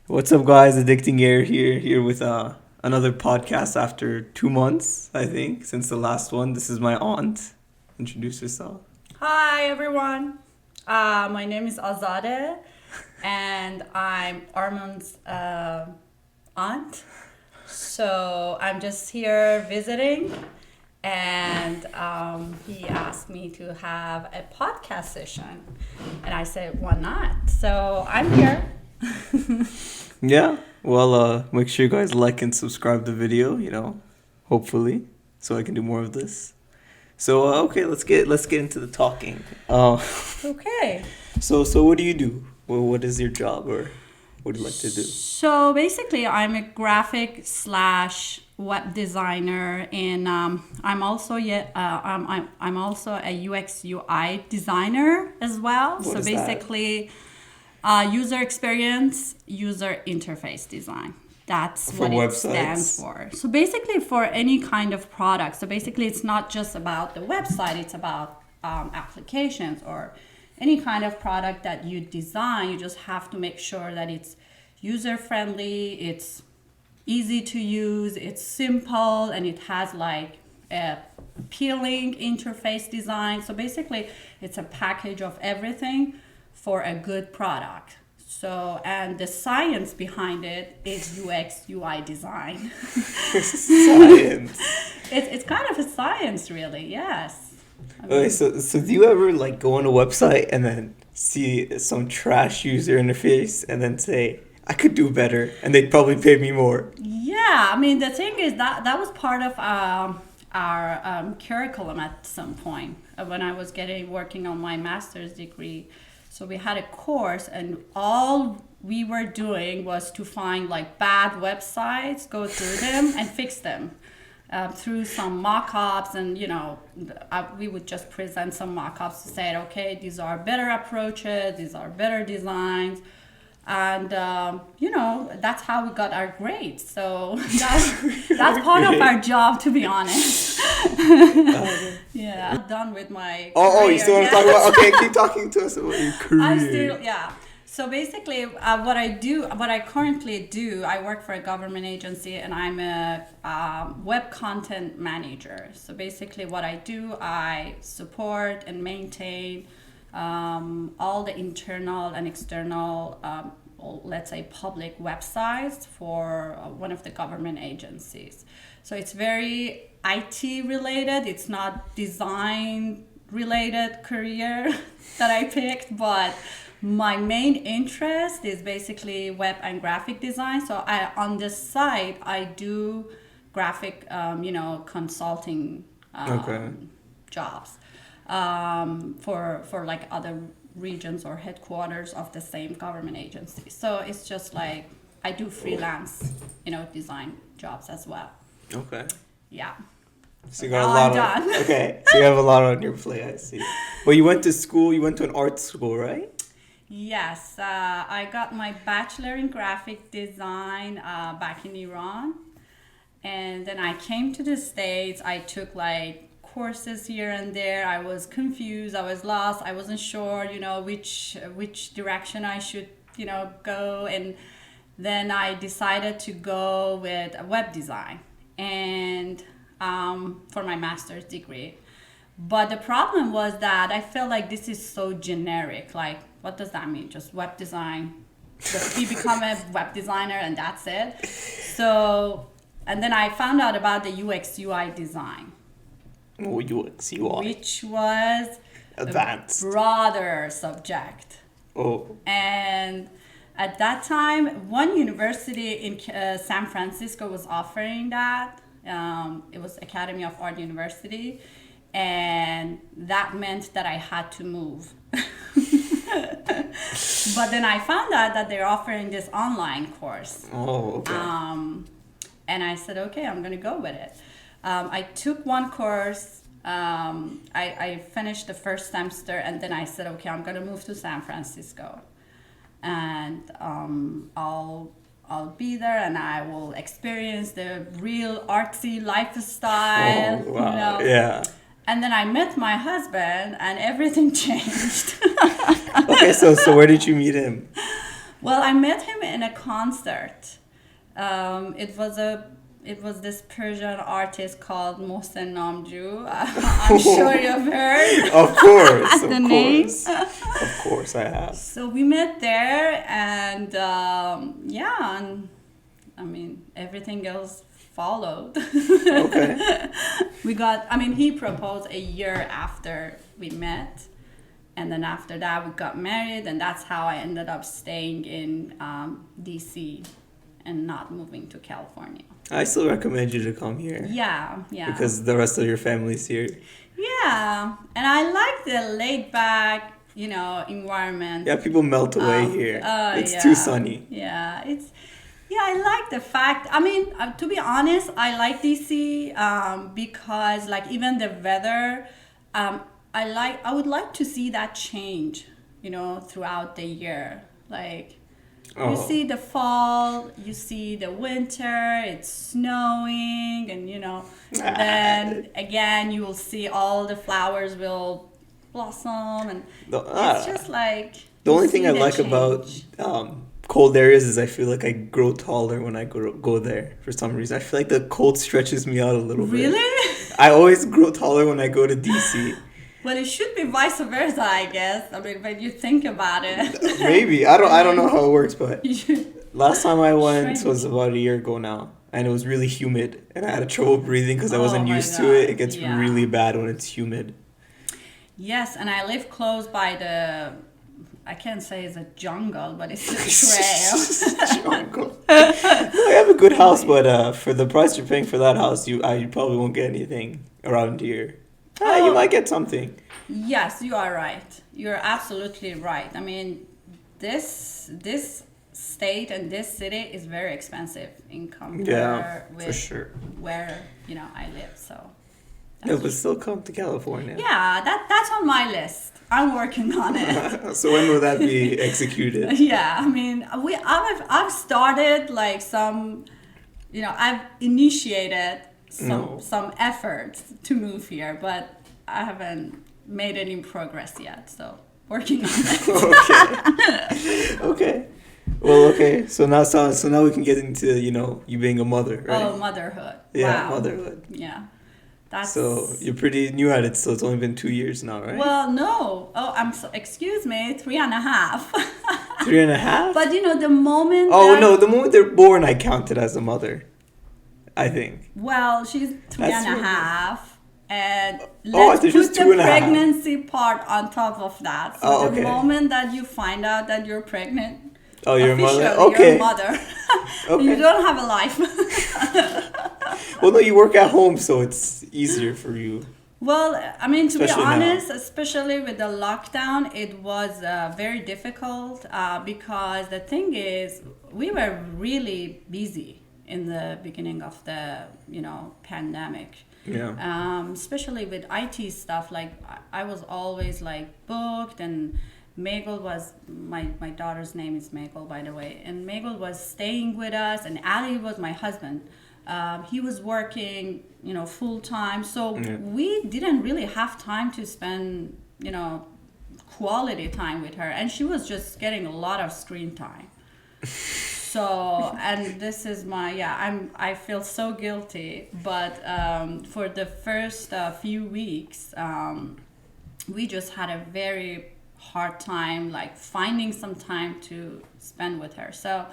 What's up, guys? Addicting Air here with another podcast after 2 months, I think, since the last one. This is my aunt. Introduce yourself. Hi everyone. My name is Azadeh, and I'm Arman's aunt. So I'm just here visiting, and he asked me to have a podcast session, and I said, "Why not?" So I'm here. Yeah. Well, make sure you guys like and subscribe the video. Hopefully, so I can do more of this. So okay, let's get into the talking. Okay. So what do you do? What is your job, or what do you like to do? So basically, I'm a graphic slash web designer, and I'm also a UX UI designer as well. What So is that? basically, user experience, user interface design. That's For what it stands websites? for. So basically, for any kind of product. So basically, it's not just about the website. It's about applications or any kind of product that you design. You just have to make sure that it's user friendly, it's easy to use, it's simple, and it has like a appealing interface design. So basically, it's a package of everything for a good product. So, and the science behind it is UX UI design. Science. It's kind of a science, really. Yes. I Okay, mean, so do you ever like go on a website and then see some trash user interface and then say, I could do better, and they'd probably pay me more? yeah, I mean, the thing is that was part of our curriculum at some point when I was working on my master's degree. So we had a course, and all we were doing was to find like bad websites, go through them, and fix them through some mock-ups. And we would just present some mock-ups to say, okay, these are better approaches, these are better designs. And that's how we got our grades. So that's part of our job, to be honest. Yeah, I'm done with my Oh, career. you still want to talk about? Okay, keep talking to us about your career. I still, yeah. So basically, what I currently do, I work for a government agency, and I'm a web content manager. So basically, what I do, I support and maintain all the internal and external, let's say, public websites for one of the government agencies. So it's very IT related. It's not design related career that I picked, but my main interest is basically web and graphic design. So on this side, I do graphic, consulting Okay. jobs for like other regions or headquarters of the same government agency. So it's just like I do freelance, design jobs as well. Okay. Yeah. So you got a Now lot I'm of done. okay. So you have a lot on your plate. I see. But you went to school. You went to an art school, right? Yes, I got my bachelor in graphic design back in Iran. And then I came to the States. I took like courses here and there. I was confused. I was lost. I wasn't sure, which direction I should, go. And then I decided to go with web design and for my master's degree. But the problem was that I felt like this is so generic. Like, what does that mean? Just web design. Just you become a web designer and that's it. So, and then I found out about the UX UI design, Oh, UX, UI, which was advanced. a broader subject. Oh, And at that time, one university in San Francisco was offering that. It was Academy of Art University. And that meant that I had to move. But then I found out that they're offering this online course. okay. And I said, okay, I'm going to go with it. I took one course. I finished the first semester, and then I said, okay, I'm going to move to San Francisco. And I'll be there, and I will experience the real artsy lifestyle. Oh, wow. Yeah. And then I met my husband, and everything changed. Okay, so where did you meet him? Well, I met him in a concert. It was this Persian artist called Mohsen Namju. I'm sure you've heard Of course, the of name. course. Of course I have. So we met there, and yeah, and I mean everything else followed. Okay. He proposed a year after we met, and then after that we got married, and that's how I ended up staying in DC and not moving to California. I still recommend you to come here. Yeah, yeah. Because the rest of your family's here. Yeah, and I like the laid back, environment. Yeah, people melt away here. It's yeah. too sunny. Yeah, I like the fact. To be honest, I like DC because, like, even the weather, I would like to see that change, throughout the year. Like, you see the fall, you see the winter, it's snowing, and then again you will see all the flowers will blossom, and it's just like the only thing I like about cold areas is I feel like I grow taller when I go there for some reason. I feel like the cold stretches me out a little bit. Really? I always grow taller when I go to DC. Well, it should be vice versa, I guess. When you think about it. Maybe. I don't know how it works, but last time I went was about a year ago now, and it was really humid, and I had trouble breathing because I wasn't used to it. It gets really bad when it's humid. Yes, and I live close by I can't say it's a jungle, but it's a trail. Jungle. I have a good house, but for the price you're paying for that house, you probably won't get anything around here. You might get something. Yes, you are right. You're absolutely right. This state and this city is very expensive in comparison with for sure. where I live. So. Yeah, but still come to California. Yeah, that's on my list. I'm working on it. So when will that be executed? Yeah, I've started like some, I've initiated some efforts to move here, but I haven't made any progress yet. So working on it. Okay. Well, okay. So now we can get into you being a mother, right? Oh, motherhood. Yeah, wow. motherhood. Yeah. So you're pretty new at it, so it's only been 2 years now, right? Well, no. Oh, excuse me, 3.5. 3.5? But the moment. Oh no, the moment they're born, I count it as a mother. I think. Well, she's 3.5, and let's put the pregnancy part on top of that. So okay. The moment that you find out that you're pregnant, you're a mother. Okay. You're a mother. Okay. You don't have a life. Well, no, you work at home, so it's easier for you. Well, to be honest, especially with the lockdown, it was very difficult because the thing is, we were really busy in the beginning of the pandemic. Yeah. Especially with IT stuff, like I was always like booked, and Megal was my daughter's name is Megal, by the way, and Megal was staying with us, and Ali was my husband. He was working, full time, so we didn't really have time to spend, quality time with her, and she was just getting a lot of screen time. So, and this is I feel so guilty, but for the first few weeks, we just had a very hard time, like finding some time to spend with her. So,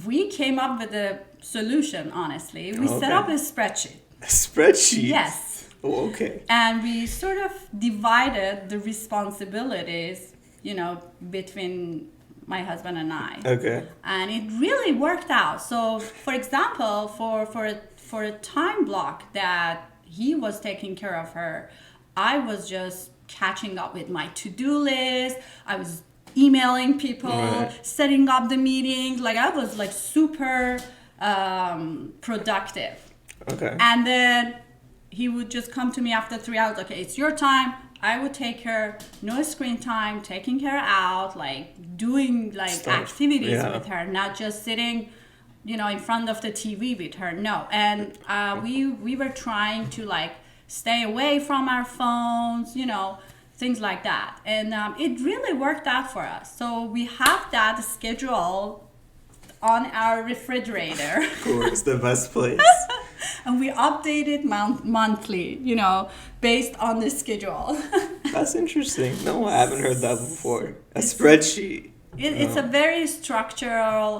we came up with a solution, honestly. We set up a spreadsheet. A spreadsheet? Yes. Oh, okay. And we sort of divided the responsibilities, between my husband and I. Okay. And it really worked out. So, for example, for a time block that he was taking care of her, I was just catching up with my to-do list. I was emailing people, setting up the meetings. Like, I was like super productive. Okay. And then he would just come to me after 3 hours. Okay, it's your time. I would take her, no screen time, taking her out, like doing like activities with her, not just sitting, in front of the TV with her. No. And we were trying to like stay away from our phones, things like that. And it really worked out for us. So we have that schedule on our refrigerator. Of course, the best place. And we update it monthly, you know, based on the schedule. That's interesting. No, I haven't heard that before. A spreadsheet. It's a very structural.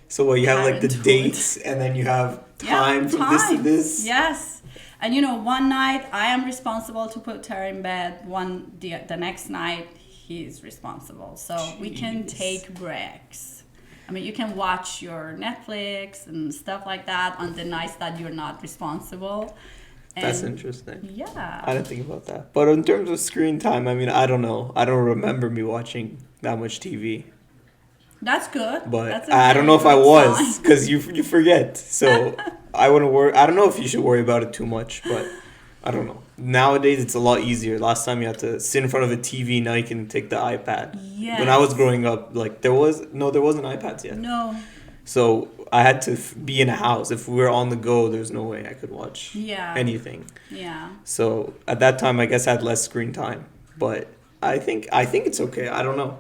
So what, you have like the parenthood. dates, and then you have time from this to this? Yes. And you know, one night I am responsible to put her in bed. The next night he's responsible. So we can take breaks. I mean, you can watch your Netflix and stuff like that on the nights that you're not responsible. And That's interesting. yeah. I didn't think about that. But in terms of screen time, I mean, I don't know. I don't remember me watching that much TV. That's good. But That's a I don't very know if I good was, sign. because you forget. So I wouldn't worry. I don't know if you should worry about it too much, but I don't know. Nowadays, it's a lot easier. Last time you had to sit in front of a TV, now you can take the iPad. Yes. When I was growing up, like there wasn't iPads yet. No. So I had to be in a house. If we were on the go, there's no way I could watch anything. Yeah. So at that time, I guess I had less screen time. But I think it's okay. I don't know.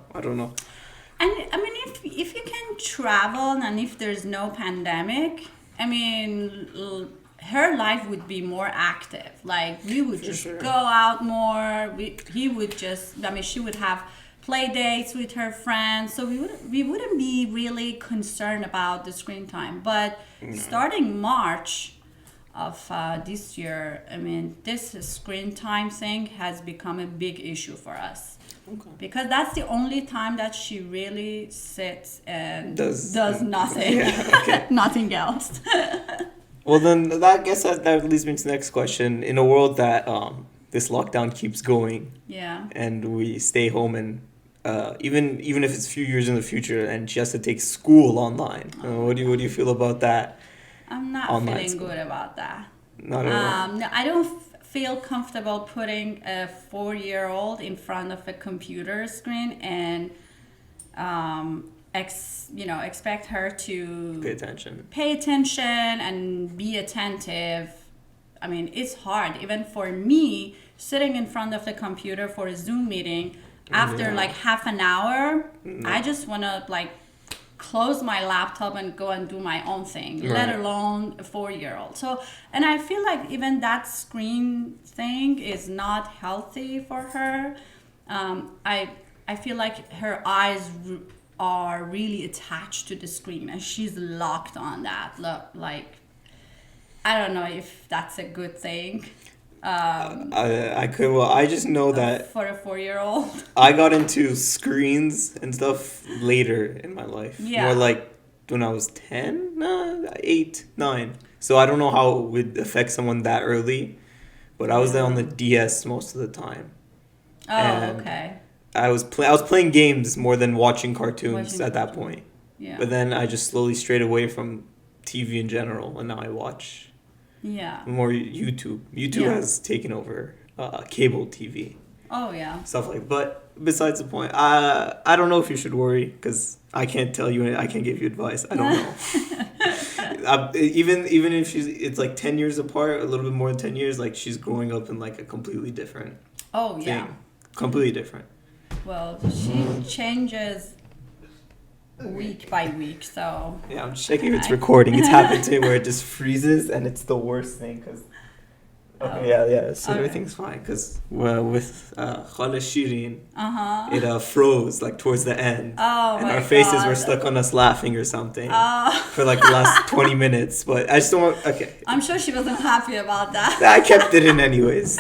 And I mean, if you can travel and if there's no pandemic, I mean, her life would be more active. Like we would just go out more. He would just. I mean, she would have play dates with her friends. So we wouldn't be really concerned about the screen time. But starting March of this year, I mean, this screen time thing has become a big issue for us. Okay. Because that's the only time that she really sits and does nothing. Yeah, okay. Nothing else. Well, then I guess that leads me to the next question. In a world that this lockdown keeps going, and we stay home, and even if it's a few years in the future, and she has to take school online, what do you feel about that? I'm not feeling good about that. Not at all. No, I don't feel comfortable putting a 4-year-old in front of a computer screen and expect her to pay attention and be attentive. I mean, it's hard. Even for me, sitting in front of the computer for a Zoom meeting, after like half an hour, I just want to like close my laptop and go and do my own thing, let alone a 4-year-old. So, and I feel like even that screen thing is not healthy for her. I feel like her eyes are really attached to the screen and she's locked on that. Like, I don't know if that's a good thing. I just know that for a 4-year-old, I got into screens and stuff later in my life. Yeah. More like when I was 10, 8, 9. So I don't know how it would affect someone that early, but I was there on the DS most of the time. Oh, and okay. I was playing games more than watching cartoons at that point. Yeah. But then I just slowly strayed away from TV in general, and now I watch more YouTube. YouTube has taken over cable TV. Oh, yeah. Stuff like that. But besides the point, I don't know if you should worry, because I can't tell you, I can't give you advice. I don't know. Even if it's like 10 years apart, a little bit more than 10 years, like she's growing up in like a completely different thing. Completely different. Well, she changes week by week, so... Yeah, I'm just checking if it's recording. It's happened to me where it just freezes, and it's the worst thing, because... Okay, so everything's fine, because with Khala Shirin, it froze, like, towards the end. Oh, and our faces were stuck on us laughing or something for, like, the last 20 minutes, but I just don't want... Okay. I'm sure she wasn't happy about that. I kept it in anyways.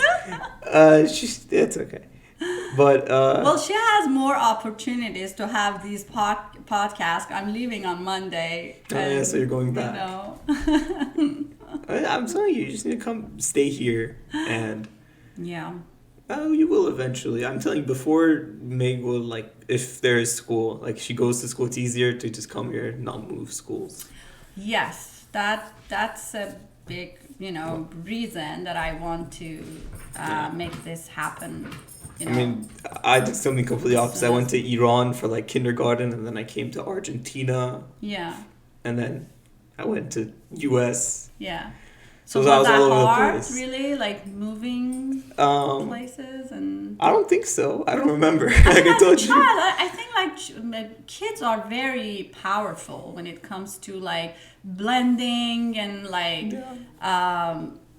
It's okay. But well, she has more opportunities to have these podcasts. I'm leaving on Monday. So you're going back. I'm telling you just need to come stay here, and you will eventually. I'm telling you, before Meg will, like, if there is school, like she goes to school, it's easier to just come here and not move schools. Yes, that's a big reason that I want to make this happen. I mean, I did something completely opposite. I went to Iran for like kindergarten, and then I came to Argentina. Yeah. And then I went to US. Yeah. So So I was was all that over the hard, place. really? Like moving places and. I don't think so. I don't remember. I Like mean, I as a told child, you. I think like kids are very powerful when it comes to like blending and like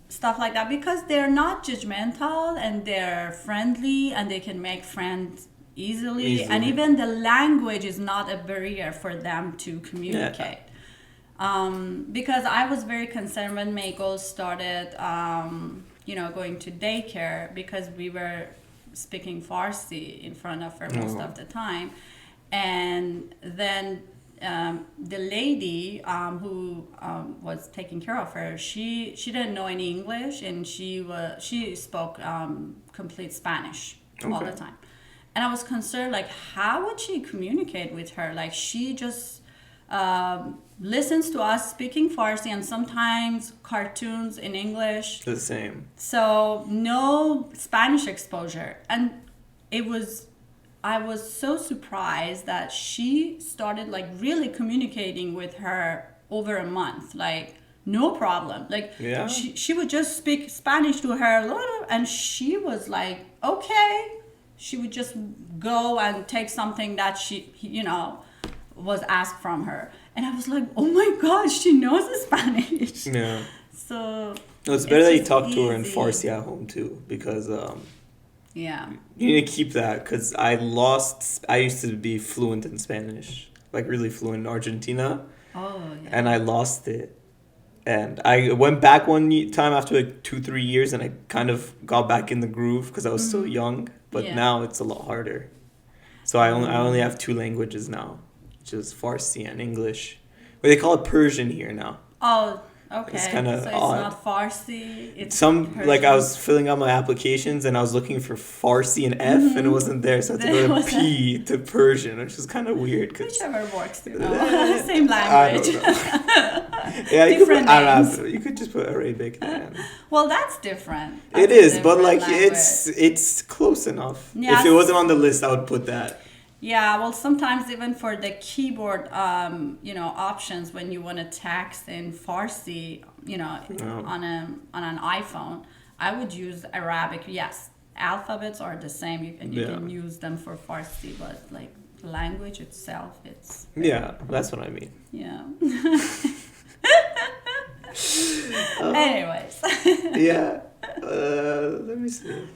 stuff like that, because they're not judgmental and they're friendly and they can make friends easily. And even the language is not a barrier for them to communicate. Because I was very concerned when Mako started, going to daycare, because we were speaking Farsi in front of her most of the time. And then the lady who was taking care of her, she didn't know any English, and she spoke complete Spanish all the time. And I was concerned, like, how would she communicate with her? Like, she just listens to us speaking Farsi and sometimes cartoons in English. The same. So no Spanish exposure. And I was so surprised that she started like really communicating with her over a month. Like, no problem. Like, she would just speak Spanish to her, and she was like, okay. She would just go and take something that she, was asked from her. And I was like, oh my gosh, she knows Spanish. Yeah. So it's better that you talk to her in Farsi at home too, because you need to keep that, because I used to be fluent in Spanish, like really fluent in Argentina. And I lost it. And I went back one time after like 2-3 years, and I kind of got back in the groove because I was so young. But now it's a lot harder. So I only have 2 languages now, which is Farsi and English. But they call it Persian here now. Oh, okay. It's kind of so odd. It's not Farsi. It's Persian. Like I was filling out my applications and I was looking for Farsi and F, and it wasn't there, so I had to go to P to Persian, which is kind of weird. Whichever works, same language. I don't know. Yeah, you could just put Arabic there. Well, that's different. It is, but like it's close enough. Yeah, if it wasn't on the list, I would put that. Yeah, well, sometimes even for the keyboard, options, when you want to text in Farsi, on an iPhone, I would use Arabic. Yes, alphabets are the same. You can use them for Farsi, but like language itself, it's. Yeah, that's what I mean. Yeah. Anyways. Yeah. Let me see.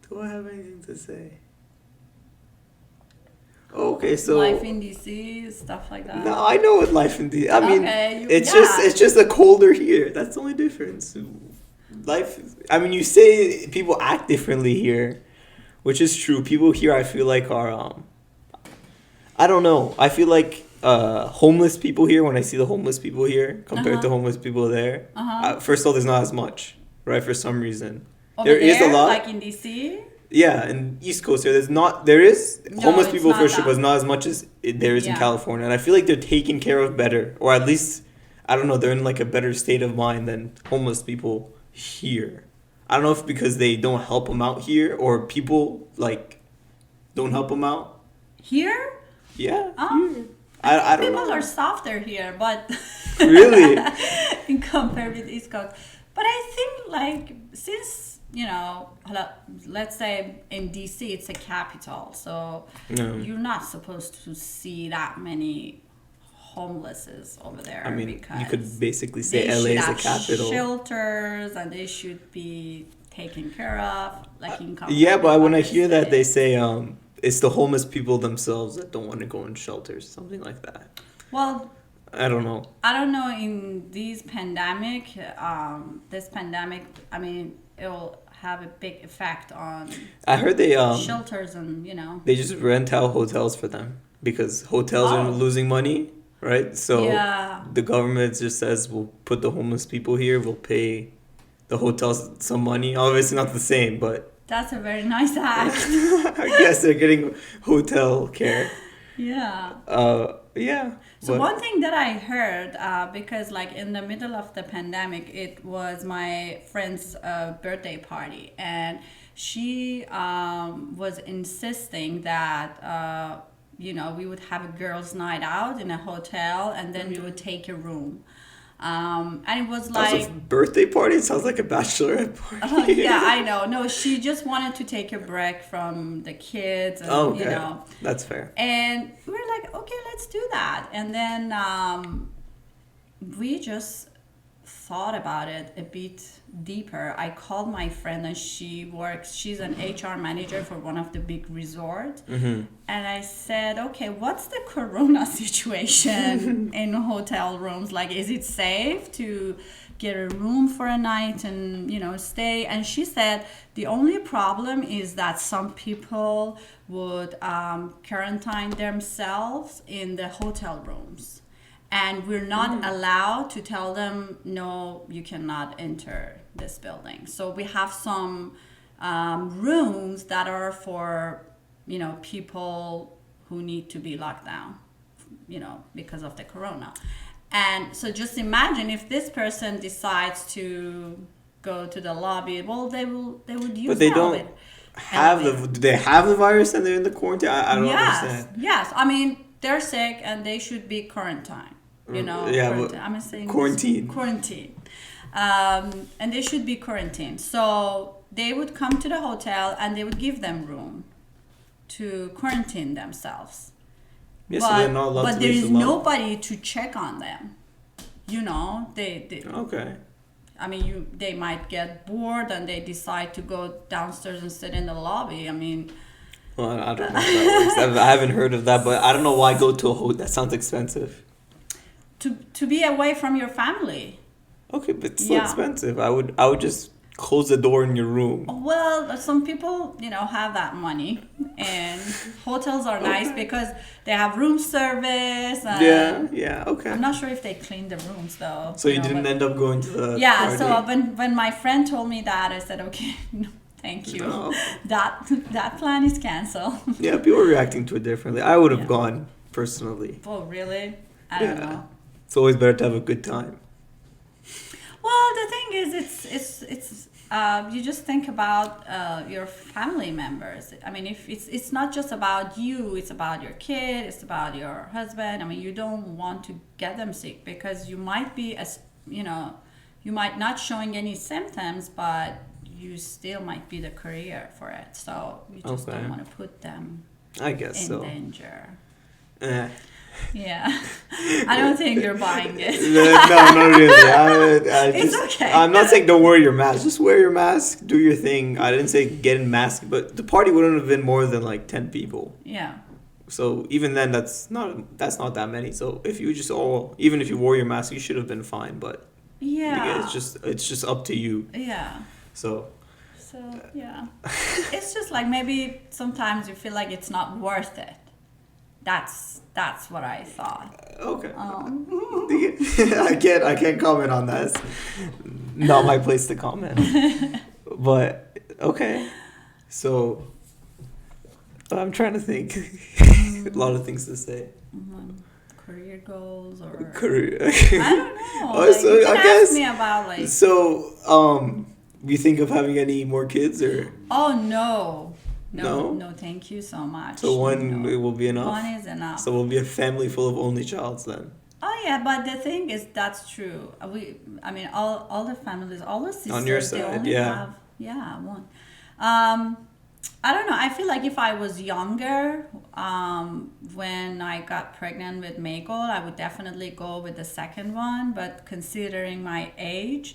Do I have anything to say? Okay, so life in DC, stuff like that. No, I know what life in DC. I mean, it's just a colder here. That's the only difference. Life. I mean, you say people act differently here, which is true. People here, I feel like, are I don't know. I feel like homeless people here. When I see the homeless people here compared to homeless people there, first of all, there's not as much, right? For some reason, there is a lot. Like in DC. Yeah, in East Coast there is homeless people for sure, but it's not as much as there is in California. And I feel like they're taken care of better, or at least, I don't know, they're in like a better state of mind than homeless people here. I don't know if because they don't help them out here, or people like don't help them out. Here? Yeah, here. I don't know. People are softer here, but really in compared with East Coast. But I think like since let's say in DC it's a capital, so you're not supposed to see that many homelesses over there. I mean, because you could basically say LA is the capital. Shelters, and they should be taken care of, like in. Yeah, but when I hear that, they say it's the homeless people themselves that don't want to go in shelters, something like that. Well, I don't know. In this pandemic, I mean, it will have a big effect on. I heard they shelters and they just rent out hotels for them because hotels are losing money, right? So the government just says we'll put the homeless people here, we'll pay the hotels some money. Obviously not the same, but that's a very nice act. I guess they're getting hotel care. Yeah. Yeah. So one thing that I heard, because like in the middle of the pandemic, it was my friend's birthday party, and she was insisting that we would have a girls' night out in a hotel, and then we would take a room. And it was That's like, a birthday party. It sounds like a bachelorette party. yeah, I know. No, she just wanted to take a break from the kids, and Oh, okay. you know. That's fair. And we were like, okay, let's do that. And then we just thought about it a bit deeper. I called my friend, and she's an HR manager for one of the big resorts. Mm-hmm. And I said, okay, what's the corona situation in hotel rooms? Like, is it safe to get a room for a night and, you know, stay? And she said, the only problem is that some people would quarantine themselves in the hotel rooms. And we're not allowed to tell them, no, you cannot enter this building. So we have some rooms that are for, you know, people who need to be locked down, you know, because of the corona. And so just imagine if this person decides to go to the lobby, well, they would use But they the don't do they have the virus and they're in the quarantine? I don't understand. Yes. I mean, they're sick and they should be quarantined. You know, I'm saying quarantine. And they should be quarantined. So they would come to the hotel and they would give them room to quarantine themselves. Yes, so they're not allowed but to there leave is the lobby. nobody to check on them. You know, they Okay. I mean, they might get bored and they decide to go downstairs and sit in the lobby. I mean, well, I don't know how that works. I haven't heard of that, but I don't know why go to a hotel. That sounds expensive. To be away from your family. Okay, but it's still expensive. I would just close the door in your room. Well, some people, you know, have that money, and hotels are nice because they have room service. And okay. I'm not sure if they clean the rooms though. So you didn't end up going to the party? So when my friend told me that, I said, okay, no, thank you. Oh. That plan is canceled. Yeah, people are reacting to it differently. I would have gone personally. Oh, really? I don't know. It's always better to have a good time. Well, the thing is, it's you just think about your family members. I mean, if it's not just about you, it's about your kid, it's about your husband. I mean, you don't want to get them sick because you might be, you might not showing any symptoms, but you still might be the carrier for it. So you just don't want to put them in danger. Yeah, I don't think you're buying it. No, not really. It's okay. I'm not saying don't wear your mask. Just wear your mask, do your thing. I didn't say get in mask, but the party wouldn't have been more than like 10 people. Yeah. So even then, that's not that many. So if you even if you wore your mask, you should have been fine. But it's just up to you. Yeah. So yeah, it's just like maybe sometimes you feel like it's not worth it. That's what I thought. Okay. I can't comment on that. It's not my place to comment. But okay. So I'm trying to think. A lot of things to say. Career goals or career. I don't know. You can ask me about So you think of having any more kids or? Oh no, thank you so much. So one will be enough? One is enough. So we'll be a family full of only childs then? Oh yeah, but the thing is, that's true. All the families, all the sisters, on your side, they only have one. I don't know. I feel like if I was younger, when I got pregnant with Michael, I would definitely go with the second one. But considering my age,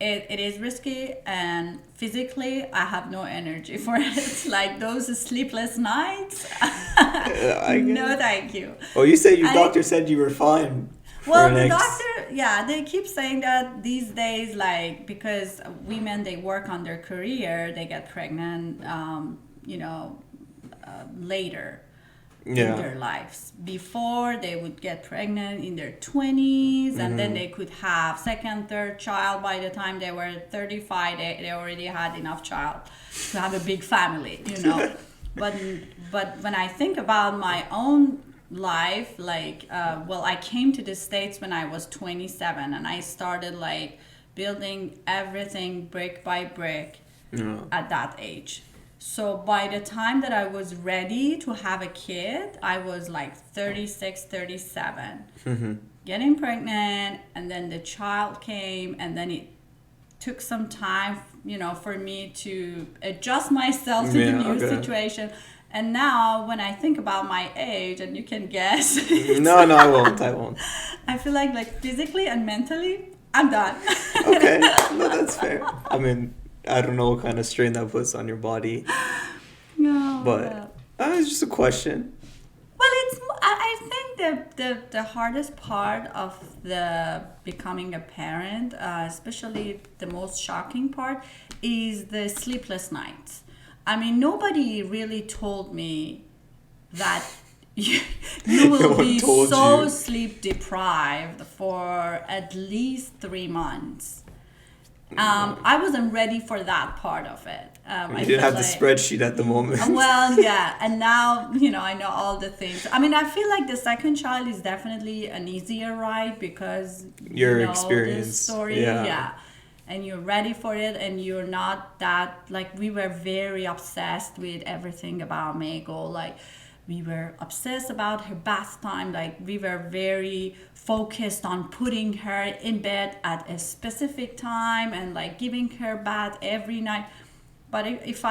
it is risky, and physically I have no energy for it. Like those sleepless nights. No, thank you. Oh, you said your doctor said you were fine. Well, the doctor, they keep saying that these days, like, because women, they work on their career, they get pregnant, later in their lives. Before, they would get pregnant in their 20s, and then they could have second, third child. By the time they were 35, they already had enough child to have a big family, But when I think about my own life, like, I came to the States when I was 27, and I started like building everything brick by brick at that age. So by the time that I was ready to have a kid, I was like 36, 37. Getting pregnant, and then the child came, and then it took some time, for me to adjust myself to the new situation. And now when I think about my age, and you can guess. No, I won't. I feel like physically and mentally, I'm done. Okay, no, that's fair. I mean, I don't know what kind of strain that puts on your body. No. But it's just a question. Well, I think the hardest part of the becoming a parent, especially the most shocking part, is the sleepless nights. I mean, nobody really told me that you will be so sleep deprived for at least 3 months. I wasn't ready for that part of it. You didn't have the spreadsheet at the moment. Well, yeah. And now, I know all the things. I mean, I feel like the second child is definitely an easier ride because your you know experience. this story. Yeah. And you're ready for it, and you're not that, like, we were very obsessed with everything about Mego. Like, we were obsessed about her bath time. Like, we were very focused on putting her in bed at a specific time and like giving her bath every night. But if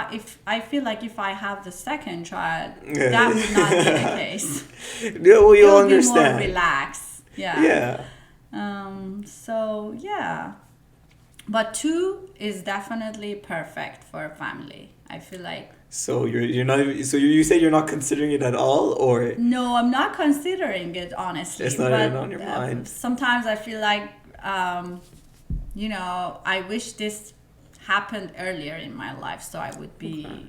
I feel like if I have the second child, that would not be the case. Yeah, well, you'll understand. Be more relaxed. Yeah. Yeah. So yeah, but 2 is definitely perfect for a family. I feel like. So you're not. So you say you're not considering it at all, or? No, I'm not considering it, honestly. It's not even on your mind. Sometimes I feel like, I wish this happened earlier in my life, so I would be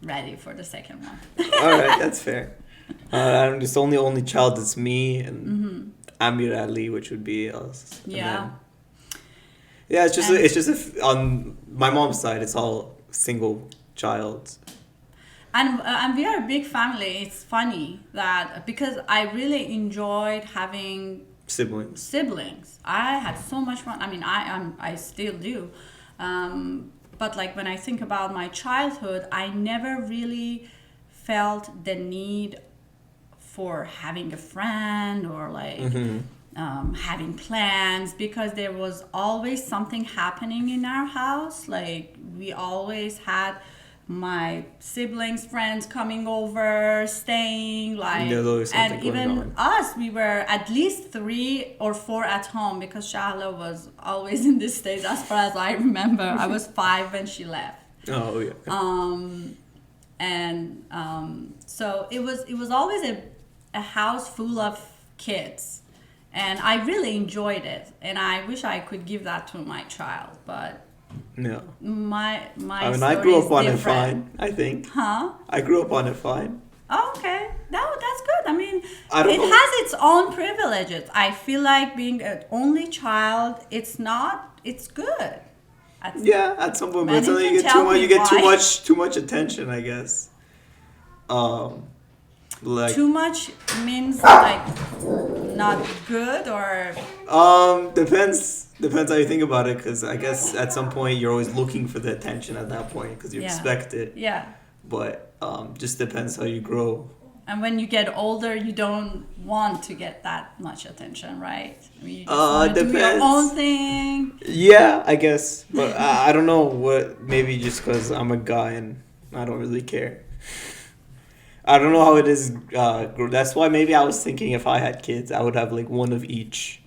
ready for the second one. All right, that's fair. I'm just only child is me and Amir Ali, which would be us. Yeah. Yeah, it's just on my mom's side, it's all single child. And we are a big family. It's funny that because I really enjoyed having siblings. I had so much fun. I mean, I still do. But like when I think about my childhood, I never really felt the need for having a friend or like having plans, because there was always something happening in our house. Like we always had my siblings' friends coming over, staying, like, and even us, we were at least 3 or 4 at home because Shahla was always in the States. As far as I remember, I was 5 when she left. Oh yeah. So it was always a house full of kids, and I really enjoyed it, and I wish I could give that to my child, but. No. I I grew up on it fine, I think. Huh? I grew up on it fine. Oh, okay. That's good. I mean, it has its own privileges. I feel like being an only child, it's good. At some point, but until you get too much attention, I guess. Like too much means like not good, or depends how you think about it, because I guess at some point you're always looking for the attention at that point because you expect it. Yeah. But just depends how you grow. And when you get older, you don't want to get that much attention, right? I mean, you just want to do your own thing. Yeah, I guess. But I don't know what. Maybe just because I'm a guy and I don't really care. I don't know how it is. That's why maybe I was thinking if I had kids, I would have like one of each.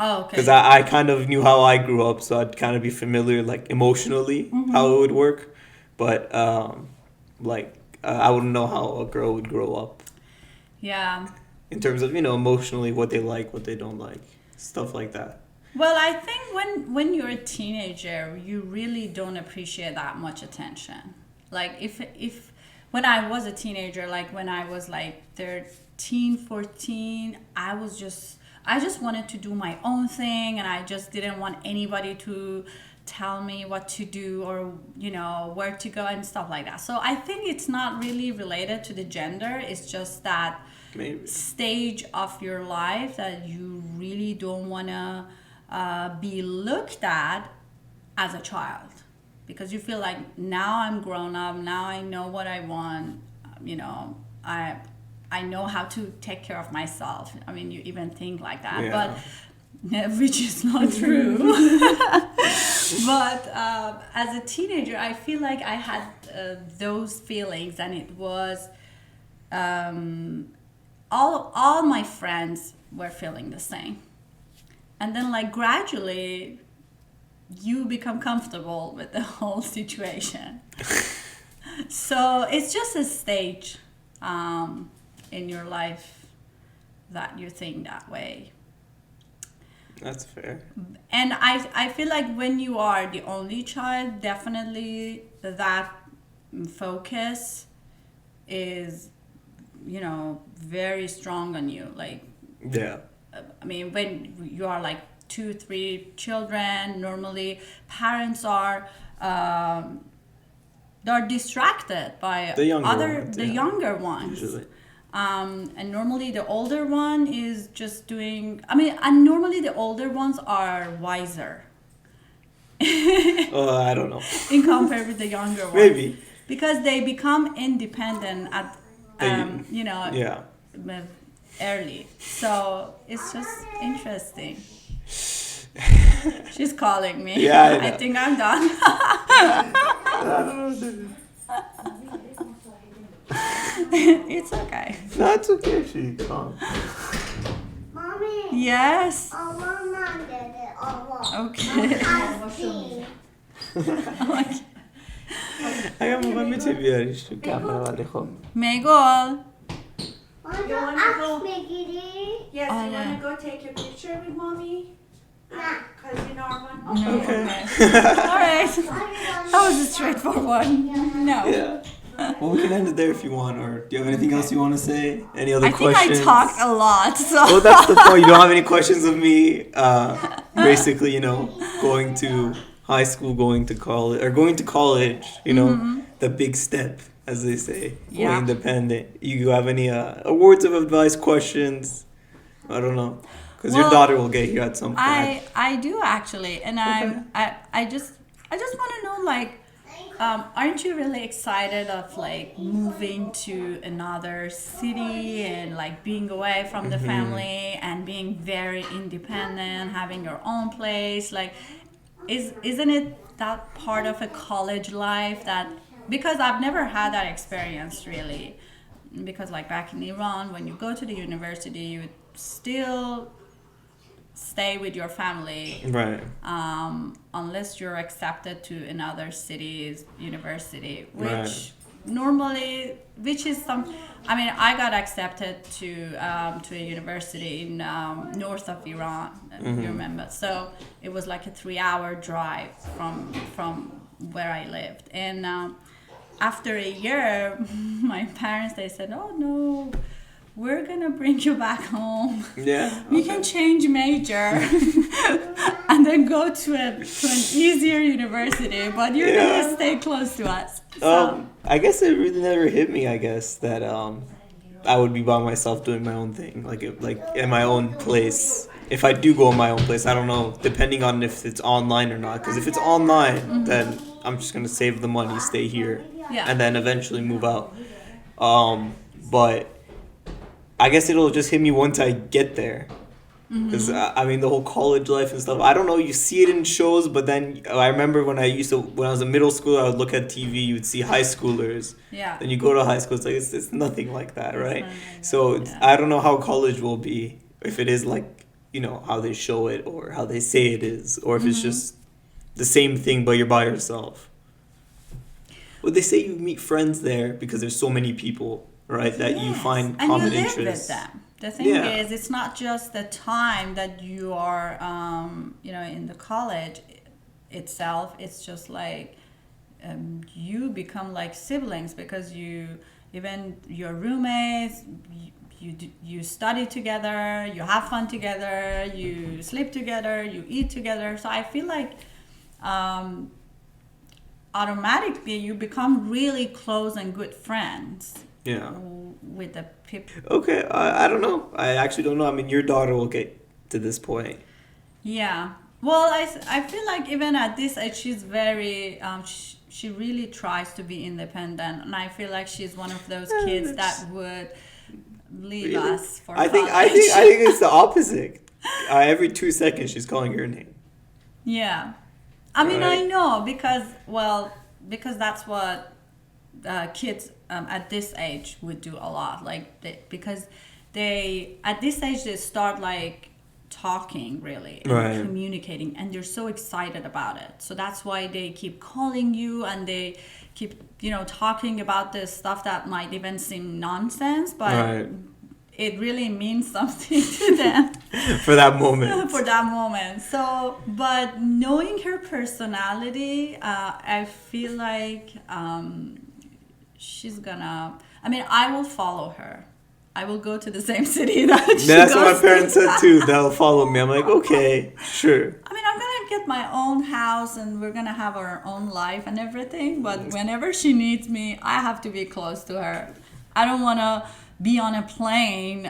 Oh, okay. Because I kind of knew how I grew up, so I'd kind of be familiar, like, emotionally, how it would work. But, I wouldn't know how a girl would grow up. Yeah. In terms of, emotionally, what they like, what they don't like, stuff like that. Well, I think when you're a teenager, you really don't appreciate that much attention. Like, if when I was a teenager, like, when I was, like, 13, 14, I just wanted to do my own thing, and I just didn't want anybody to tell me what to do or, where to go and stuff like that. So I think it's not really related to the gender. It's just that stage of your life that you really don't want to be looked at as a child. because you feel like now I'm grown up, now I know what I want, I know how to take care of myself. I mean, you even think like that, but which is not true. But as a teenager, I feel like I had those feelings, and it was all my friends were feeling the same. And then, like, gradually, you become comfortable with the whole situation. So it's just a stage in your life that you think that way. That's fair. And I feel like when you are the only child, definitely that focus is, very strong on you. Like, I mean, when you are like 2, 3 children, normally parents are they're distracted by the younger ones. Usually. And normally the older one is just doing, and normally the older ones are wiser. I don't know. In compared with the younger ones. Maybe. Because they become independent at, early. So it's just interesting. She's calling me. Yeah, I know. I think I'm done. It's okay. No, it's okay. She calm. Mommy. Yes. Okay. اگه موقع میتونی بیاریش تو کمره ولی خب Megol. You want to go? Yes, Oh, you yeah. want to go take a picture with mommy? Because you know our one. No, okay. All right. That was a straightforward. No. Yeah. Well, we can end it there if you want, or do you have anything else you want to say? Any other I think questions? I talked a lot. So. Well, that's the point. You don't have any questions of me. Basically, going to high school, going to college, or going to college. The big step, as they say, going independent. You have any words of advice, questions? I don't know, because your daughter will get here at some point. I do actually, and I just want to know, like, aren't you really excited of like moving to another city and like being away from the family and being very independent, having your own place? Like, isn't it that part of a college life that, because I've never had that experience really, because like back in Iran, when you go to the university, you still stay with your family, Right. Unless you're accepted to another city's university, which normally, which is I got accepted to a university in north of Iran, if you remember. So it was like a 3-hour drive from where I lived, and after a year, my parents, they said, "Oh no, we're gonna bring you back home. Yeah. You can change major and then go to an easier university, but you're gonna stay close to us." So, I guess it really never hit me. I guess that I would be by myself doing my own thing, like in my own place. If I do go in my own place, I don't know, depending on if it's online or not. Because if it's online, then I'm just gonna save the money, stay here, and then eventually move out. But I guess it'll just hit me once I get there. Because, the whole college life and stuff, I don't know, you see it in shows, but then I remember when I was in middle school, I would look at TV, you would see high schoolers. Yeah. Then you go to high school, it's like, it's nothing like that, right? So I don't know how college will be, if it is like, how they show it, or how they say it is, or if it's just the same thing, but you're by yourself. Well, they say you meet friends there because there's so many people, right, that you find common interests. And you live with them. The thing is, it's not just the time that you are, in the college itself. It's just like you become like siblings, because even your roommates, you study together, you have fun together, you sleep together, you eat together. So I feel like automatically you become really close and good friends. Yeah. With the people. Okay, I don't know. I actually don't know. Your daughter will get to this point. Yeah. Well, I feel like even at this age, she's very, she really tries to be independent. And I feel like she's one of those kids that would leave Really? us for I think college. it's the opposite. Every 2 seconds she's calling her name. Yeah. I mean, Right. I know because that's what kids at this age would do a lot. Like, because at this age, they start like talking really and Right. communicating, and they're so excited about it. So that's why they keep calling you and they keep, talking about this stuff that might even seem nonsense, but Right. it really means something to them. For that moment. For that moment. So, but knowing her personality, I feel like she's gonna. I mean, I will follow her. I will go to the same city that she That's what goes my parents to. said too. They'll follow me. I'm like, okay, sure. I mean, I'm gonna get my own house and we're gonna have our own life and everything. But whenever she needs me, I have to be close to her. I don't wanna be on a plane,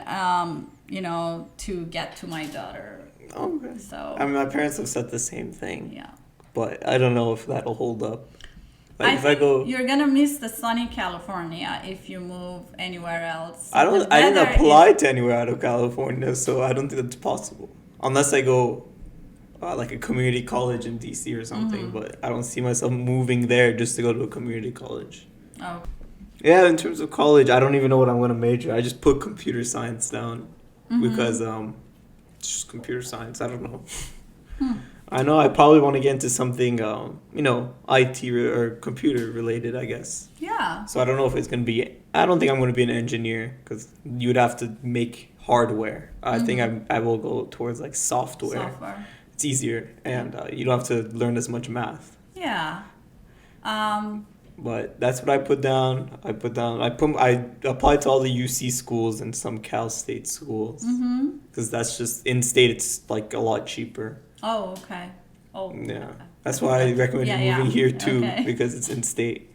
to get to my daughter. Okay. So, I mean, my parents have said the same thing, yeah. but I don't know if that'll hold up. Like I if I think go, you're gonna miss the sunny California if you move anywhere else. I The didn't weather apply is- to anywhere out of California, so I don't think that's possible. Unless I go, like a community college in DC or something, Mm-hmm. but I don't see myself moving there just to go to a community college. Oh, Yeah, in terms of college, I don't even know what I'm gonna major. I just put computer science down Mm-hmm. because it's just computer science. I don't know. Hmm. I know I probably want to get into something IT or computer related, I guess. yeah. So I don't know if it's gonna be. I don't think I'm gonna be an engineer because you'd have to make hardware. I think I will go towards like software. Software. It's easier and you don't have to learn as much math. Yeah. But that's what I put down. I applied to all the UC schools and some Cal State schools because that's just in state. It's like a lot cheaper. Oh, okay. Oh. Yeah, okay. that's why I recommend Yeah, you moving yeah. here too Okay. because it's in state.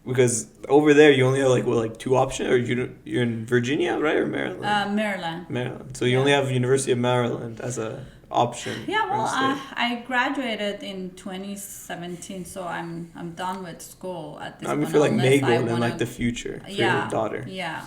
Because over there you only have like two options, or you're in Virginia, right, or Maryland? Maryland. Maryland. So you Yeah. only have University of Maryland as a option. Yeah, for well, state. I graduated in 2017, so I'm done with school at this I point. mean, for like unless I Mago and wanna- like the future for yeah, your daughter. Yeah.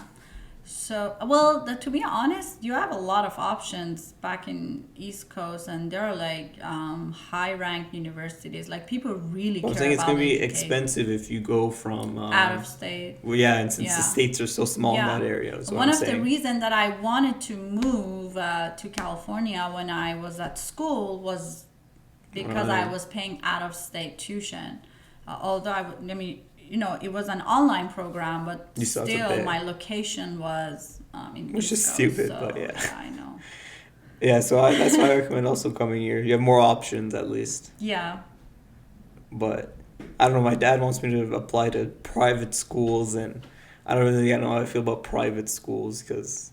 So, well, to be honest, you have a lot of options back in East Coast, and there are like high-ranked universities. Like people really I'm care saying it's about gonna be education. expensive if you go from Out of state. Well, yeah, and since Yeah. the states are so small in that area, is what One I'm of the saying. reasons that I wanted to move to California when I was at school was because I Right. was paying out-of-state tuition. Although it was an online program, but You still have to still pay. my location was in Which East is Coast, stupid, so, but yeah. I know. Yeah, so that's why I recommend also coming here. You have more options at least. Yeah. But I don't know. My dad wants me to apply to private schools, and I don't really know how I feel about private schools because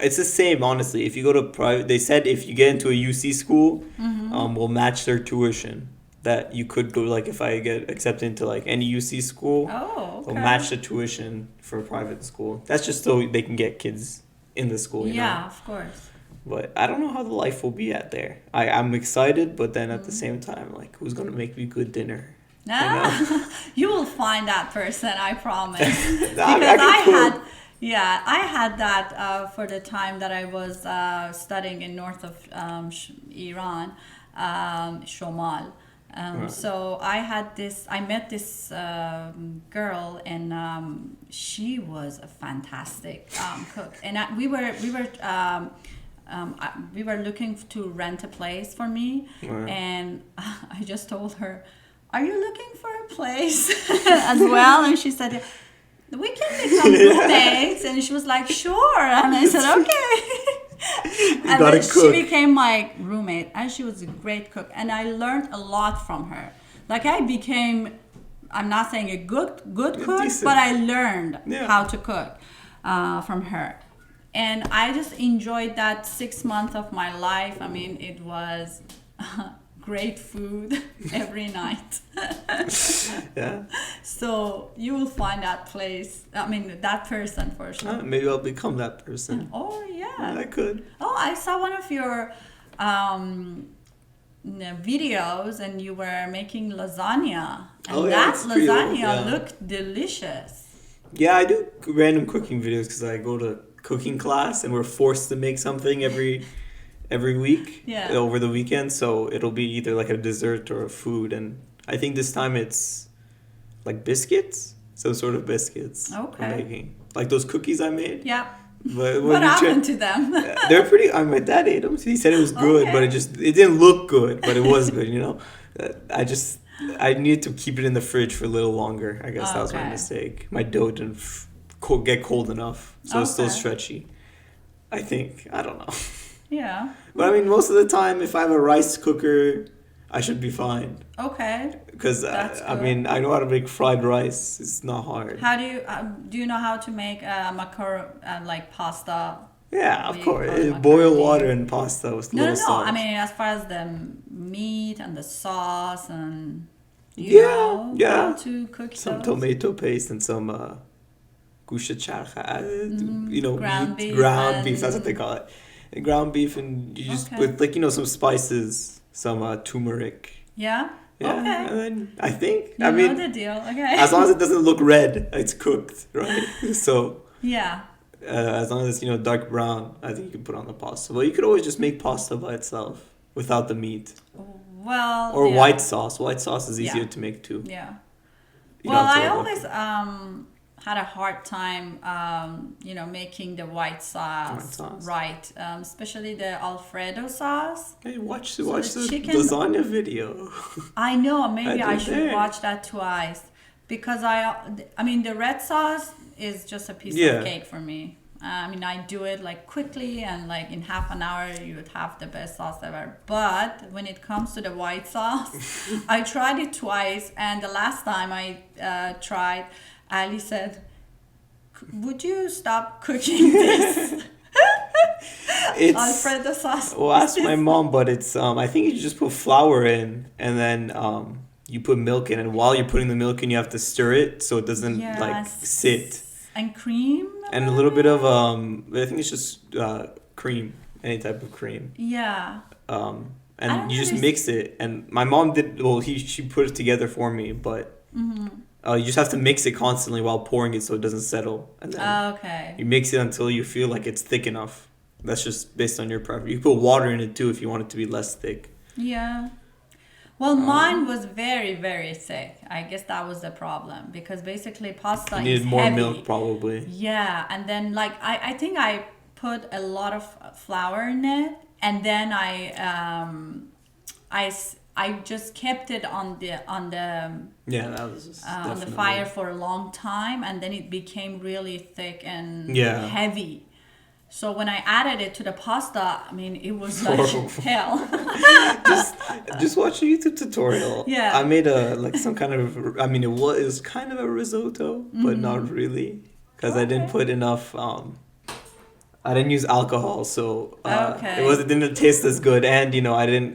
it's the same. Honestly, if you go to private, they said if you get into a UC school, we'll match their tuition. That you could go like if I get accepted into like any UC school, Oh, okay. they'll match the tuition for a private school. That's just so they can get kids in the school. You Yeah, know? of course. But I don't know how the life will be at there. I'm excited, but then at the same time, like, who's gonna make me good dinner? You will find that person, I promise. Because I could cook. I had that for the time that I was studying in north of Iran, Shomal. Right. So I met this girl, and she was a fantastic cook. And we were looking to rent a place for me, Right. and I just told her, "Are you looking for a place as well?" And she said, "We can become roommates." And she was like, "Sure." And I said, "Okay." And gotta then she cook. became my roommate, and she was a great cook, and I learned a lot from her. Like I became, I'm not saying a good cook, Decent. but I learned Yeah. how to cook from her. And I just enjoyed that 6 months of my life. I mean, it was great food every night. Yeah. So you will find that place. I mean, that person for sure. Maybe I'll become that person. Oh yeah. I could. Oh, I saw one of your videos and you were making lasagna. And Oh, yeah, that it's pretty old, lasagna yeah. looked delicious. Yeah, I do random cooking videos because I go to cooking class and we're forced to make something every week Yeah. over the weekend. So it'll be either like a dessert or a food. And I think this time it's like biscuits, some sort of biscuits. Okay. I'm making. Like those cookies I made. Yeah. But What happened to them? They're pretty. My dad ate them. He said it was good, but Okay. it didn't look good, but it was good. You know, I needed to keep it in the fridge for a little longer. I guess that was my Okay. mistake. My dough didn't get cold enough, so it's still Okay. stretchy. I think I don't know, Yeah. but I mean, most of the time, if I have a rice cooker, I should be fine. Okay. Because That's I good. mean, I know how to make fried rice. It's not hard. How do you know how to make like pasta? Yeah, of We course. call it Boil macaroni. water and pasta with No, little salt. I mean, as far as the meat and the sauce and Yeah, know yeah. how to cook Some those. tomato paste and some Cheraghi, you know, Ground meat, beef ground and- beef. That's what they call it. And ground beef, and you just Okay. put like some spices, some turmeric. Yeah. Yeah, Okay. and then I think You I know mean, the deal. Okay. as long as it doesn't look red, it's cooked, right? So Yeah. as long as it's dark brown, I think you can put on the pasta. Well, you could always just make pasta by itself without the meat, Well. or yeah. white sauce. White sauce is easier Yeah. to make too. Yeah. You Well, don't have to I worry always about had a hard time, making the white sauce, White sauce. right, especially the Alfredo sauce. Hey, watch So the the chicken- lasagna video. I know, maybe I I did should there. watch that twice because I mean, the red sauce is just a piece Yeah. of cake for me. I mean, I do it like quickly and like in half an hour you would have the best sauce ever. But when it comes to the white sauce, I tried it twice, and the last time I tried, Ali said, "Would you stop cooking this It's Alfredo sauce?" well, ask my mom, but it's I think you just put flour in and then you put milk in, and while you're putting the milk in, you have to stir it so it doesn't like sit. And cream. And a little bit of I think it's just cream, any type of cream. Yeah. I And don't you just understand. mix it. And my mom did well. She put it together for me, but you just have to mix it constantly while pouring it so it doesn't settle. And then Okay. you mix it until you feel like it's thick enough. That's just based on your preference. You put water in it too if you want it to be less thick. Yeah. Well, mine was very, very thick. I guess that was the problem because basically pasta You is needed more heavy. milk probably. Yeah, and then like I think I put a lot of flour in it, and then I just kept it on the Yeah, that was just on the definitely- fire for a long time, and then it became really thick and Yeah. heavy. So when I added it to the pasta, I mean, it was like Horrible. hell. Just watch a YouTube tutorial. Yeah. I made some kind of. I mean, it was kind of a risotto, but not really, because I didn't Okay. put enough. I didn't use alcohol, so Okay. it didn't taste as good, and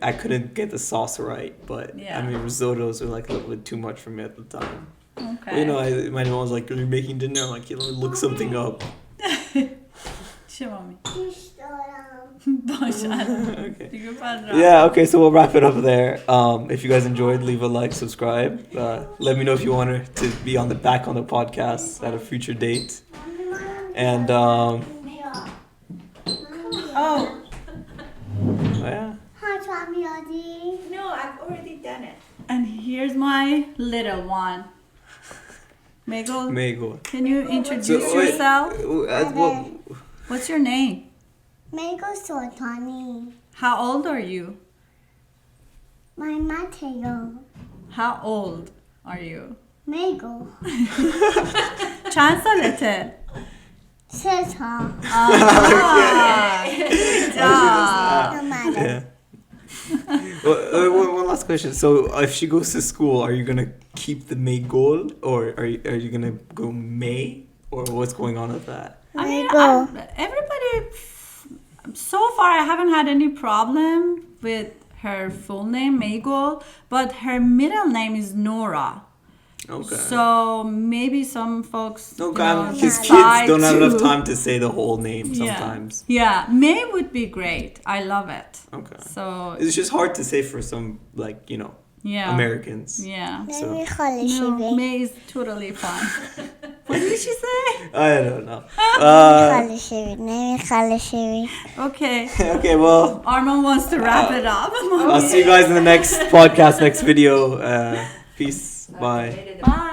I couldn't get the sauce right. But Yeah. I mean, risottos were like a little bit too much for me at the time. Okay. My mom was like, "You're making dinner." I'm like, look something up. Show me. Okay. Digo para Yeah, okay, so we'll wrap it up there. If you guys enjoyed, leave a like, subscribe. Let me know if you want her to be back on the podcast at a future date. And Oh, yeah. Hi, Tommy Ozzy. No, I've already done it. and here's my little one. Mego, Mego. can you introduce So, wait, yourself? well, What's your name? Mango so Tommy. How old are you? My Mateo. How old are you? Mango. چند سالته؟ 3 تا. Ah, yeah. One last question. So, if she goes to school, are you gonna keep the Megol, or are you gonna go May, or what's going on with that? I mean, Mango. everybody, so far I haven't had any problem with her full name, Mego, but her middle name is Nora. Okay. So maybe some folks, His kids decide don't have enough to- time to say the whole name Yeah. sometimes. Yeah, May would be great. I love it. Okay. So It's just hard to say for some, yeah, Americans. Yeah. So, نمی خاله No, شیری May is totally fine. What did she say? I don't know. خاله شیری نمی خاله شیری Okay. Okay, well, Armand wants to wrap it up. I'll see you guys in the next podcast, next video. Peace. Bye. Bye.